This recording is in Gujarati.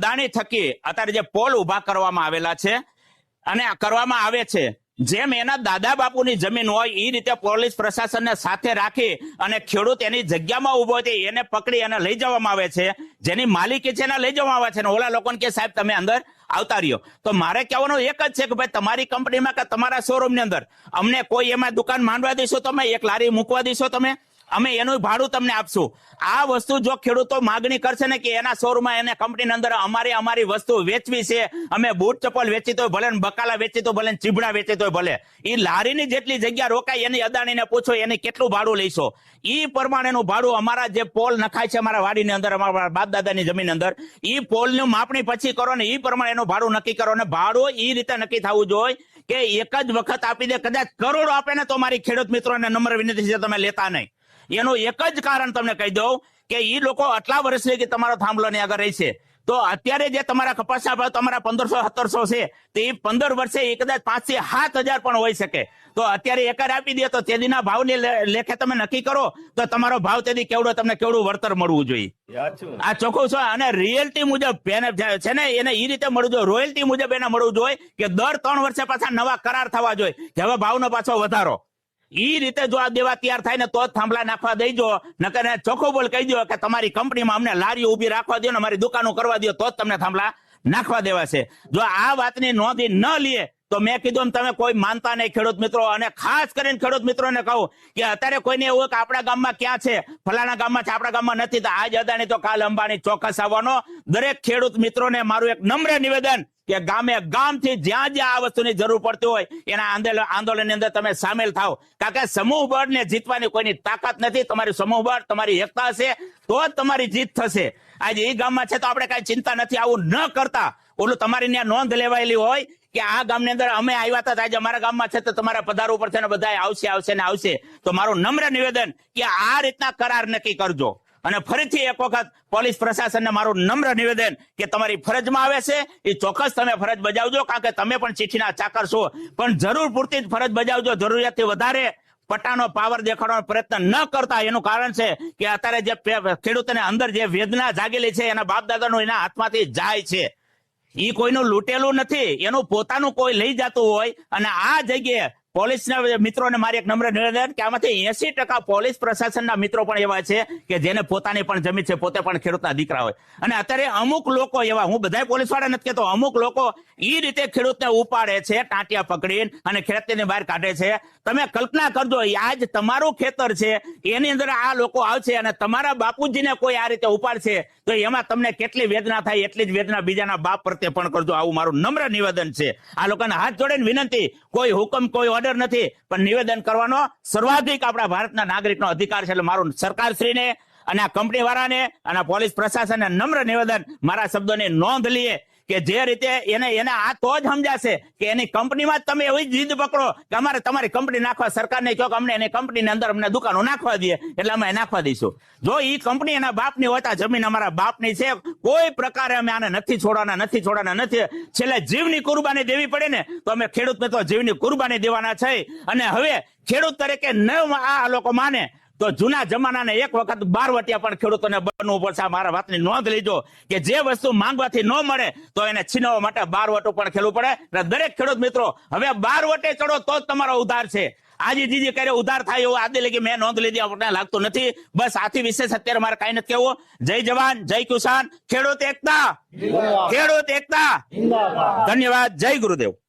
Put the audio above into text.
અદાણી થકી અત્યારે જે પોલ ઉભા કરવામાં આવેલા છે અને કરવામાં આવે છે, જેમ એના દાદા બાપુની જમીન હોય એ રીતે પોલીસ પ્રશાસનને સાથે રાખી અને ખેડૂત એની જગ્યામાં ઉભો હોય એને પકડી અને લઈ જવામાં આવે છે, જેની માલિકી છે એને લઈ જવામાં આવે છે. ઓલા લોકોને કે સાહેબ તમે અંદર આવતા રહ્યો. તો મારે કહેવાનું એક જ છે કે ભાઈ તમારી કંપનીમાં કે તમારા શોરૂમ ની અંદર અમને કોઈ એમાં દુકાન માંડવા દેશો, તમે એક લારી મૂકવા દેશો, તમે અમે એનું ભાડું તમને આપશું. આ વસ્તુ જો ખેડૂતો માગણી કરશે ને કે એના શોરૂમમાં એને કંપનીની અંદર અમારી વસ્તુ વેચવી છે, અમે બૂટ ચપ્પલ વેચી તો ભલે, બકાલા વેચી તો ભલે, ચીબડા વેચી તો ભલે, એ લારીની જેટલી જગ્યા રોકાય એની અદાણીને પૂછો એની કેટલું ભાડું લઈશો. એ પ્રમાણેનું ભાડું અમારા જે પોલ નખાય છે અમારા વાડીની અંદર, અમારા બાપ દાદાની જમીન અંદર, એ પોલનું માપણી પછી કરો ને એ પ્રમાણે એનું ભાડું નક્કી કરો. અને ભાડું એ રીતે નક્કી થવું જોઈએ કે એક જ વખત આપી દે. કદાચ કરોડો આપે ને તો મારી ખેડૂત મિત્રોને નમ્ર વિનંતી છે તમે લેતા નહીં. એનું એક જ કારણ તમને કહી દઉં કે એ લોકો આટલા વર્ષથી કે તમારો થાંભલો ને આગળ રહી છે, તો અત્યારે જે તમારા કપાસના ભાવ તમારા 1500-1700 છે, તો એ 15 વર્ષે એ કદાચ 5 થી 7,000 પણ હોઈ શકે. તો અત્યારે એકર આપી દે તો તેદીના ભાવની લેખે તમે નક્કી કરો તો તમારો ભાવ તેદી તમને કેવડું વળતર મળવું જોઈએ. આ ચોખ્ખું છે. અને રિયલ્ટી મુજબ છે ને એને એ રીતે મળવું જોઈએ, રોયલ્ટી મુજબ એને મળવું જોઈએ કે દર 3 વર્ષે પાછા નવા કરાર થવા જોઈએ કે હવે ભાવનો પાછો વધારો. ઈ રીતે જો આ દેવા તૈયાર થાય ને તો જ થાંભલા નાખવા દેજો. નકર ચોખ્ખું બોલ કહી દો કે તમારી કંપનીમાં અમને લારીઓ ઉભી રાખવા દો ને અમારી દુકાનો કરવા દો તો જ તમને થાંભલા નાખવા દેવા છે. જો આ વાતની નોંધ ન લે તો મેં કીધું તમે કોઈ માનતા નહીં ખેડૂત મિત્રો. અને ખાસ કરીને ખેડૂત મિત્રોને કહું કે અત્યારે કોઈને એવું કે આપણા ગામમાં ક્યાં છે, ફલાણા ગામમાં છે, આપણા ગામમાં નથી, તો આજ અદાણી તો કાલ અંબાણી ચોક્કસ આવવાનો. દરેક ખેડૂત મિત્રોને મારું એક નમ્ર નિવેદન કે ગામે ગામથી જ્યાં જ્યાં આ વસ્તુની જરૂર પડતી હોય એના આંદોલનની અંદર તમે સામેલ થાવ. કારણ કે સમૂહ બળને જીતવાની કોઈની તાકાત નથી. તમારી સમૂહ બળ, તમારી એકતા હશે તો જ તમારી જીત થશે. આજે એ ગામમાં છે તો આપણે કઈ ચિંતા નથી. આવું ન કરતા ઓલું તમારી ત્યાં નોંધ લેવાયેલી હોય કે આ ગામની અંદર અમે આવ્યા હતા, આજે અમારા ગામમાં છે તો તમારા પધારવું પડશે ને બધા આવશે. તો મારું નમ્ર નિવેદન કે આ રીતના કરાર નક્કી કરજો. અને ફરીથી એક વખત પોલીસ પ્રશાસનને મારું નમ્ર નિવેદન કે તમારી ફરજમાં આવે છે એ ચોક્કસ તમે ફરજ બજાવજો. કારણ કે તમે પણ ચિઠ્ઠીના ચાકર છો, પણ જરૂર પૂરતી જ ફરજ બજાવજો. જરૂરિયાતથી વધારે પટ્ટાનો પાવર દેખાડવાનો પ્રયત્ન ન કરતા. એનું કારણ છે કે અત્યારે જે ખેડૂતોને અંદર જે વેદના જાગેલી છે એના બાપ દાદાનું એના હાથમાંથી જાય છે. એ કોઈનું લૂંટેલું નથી, એનું પોતાનું કોઈ લઈ જતું હોય. અને આ જગ્યાએ પોલીસના મિત્રોને મારી એક નમ્ર નિવેદન કે આમાંથી 80% પોલીસ પ્રશાસનના મિત્રો પણ એવા છે કે જેને પોતાની પણ જમીન છે, પોતે પણ ખેડૂતના દીકરા હોય. અને અત્યારે અમુક લોકો એવા, હું બધા પોલીસ વાળા નથી કહેતો, અમુક લોકો એ રીતે ખેડૂતને ઉપાડે છે ટાંટિયા પકડીને અને ખેતરની બહાર કાઢે છે. તમે કલ્પના કરજો, આજ તમારું ખેતર છે એની અંદર આ લોકો આવશે અને તમારા બાપુજીને કોઈ આ રીતે ઉપાડશે તો એમાં તમને કેટલી વેદના થાય એટલી જ વેદના બીજાના બાપ પ્રત્યે પણ કરજો. આવું મારું નમ્ર નિવેદન છે. આ લોકોને હાથ જોડીને વિનંતી, કોઈ હુકમ કોઈ ઓર્ડર નથી, પણ નિવેદન કરવાનો સર્વાધિક આપણા ભારતના નાગરિકનો અધિકાર છે. એટલે મારું સરકારશ્રીને અને આ કંપની વાળાને અને પોલીસ પ્રશાસનને નમ્ર નિવેદન, મારા શબ્દોની નોંધ લઈએ કે જે રીતે એને આ તો જ સમજાશે કે એની કંપનીમાં જ તમે એવી જીદ પકડો કે અમારે તમારી કંપની નાખવા, સરકારને કહો કે અમને એની કંપનીની અંદર અમને દુકાનો નાખવા દે એટલે અમે નાખવા દઈશું. જો એ કંપની એના બાપની હોય તો જમીન અમારા બાપની છે, કોઈ પ્રકારે અમે આને નથી છોડવાના. છેલ્લે જીવની કુરબાની દેવી પડે ને તો અમે ખેડૂત મિત્રો જીવની કુરબાની દેવાના છે. અને હવે ખેડૂત તરીકે ન આ લોકો માને તો જૂના જમાનાને એક વખત બારવટિયા પણ ખેડૂતોને બનવું પડશે. મારા વાતની નોંધ લેજો કે જે વસ્તુ માંગવાથી ન મળે તો એને છીનવવા માટે બારવટું પણ ખેલવું પડે. દરેક ખેડૂત મિત્રો હવે બારવટે ચડો તો જ તમારો ઉધાર છે. આજે જીજી કરે ઉધાર થાય એવું આજે લગી મેં નોંધ લીધી આપણને લાગતું નથી. બસ આથી વિશેષ અત્યારે મારે કઈ નથી કહેવું. જય જવાન, જય કિસાન, ખેડૂત એકતા. ધન્યવાદ. જય ગુરુદેવ.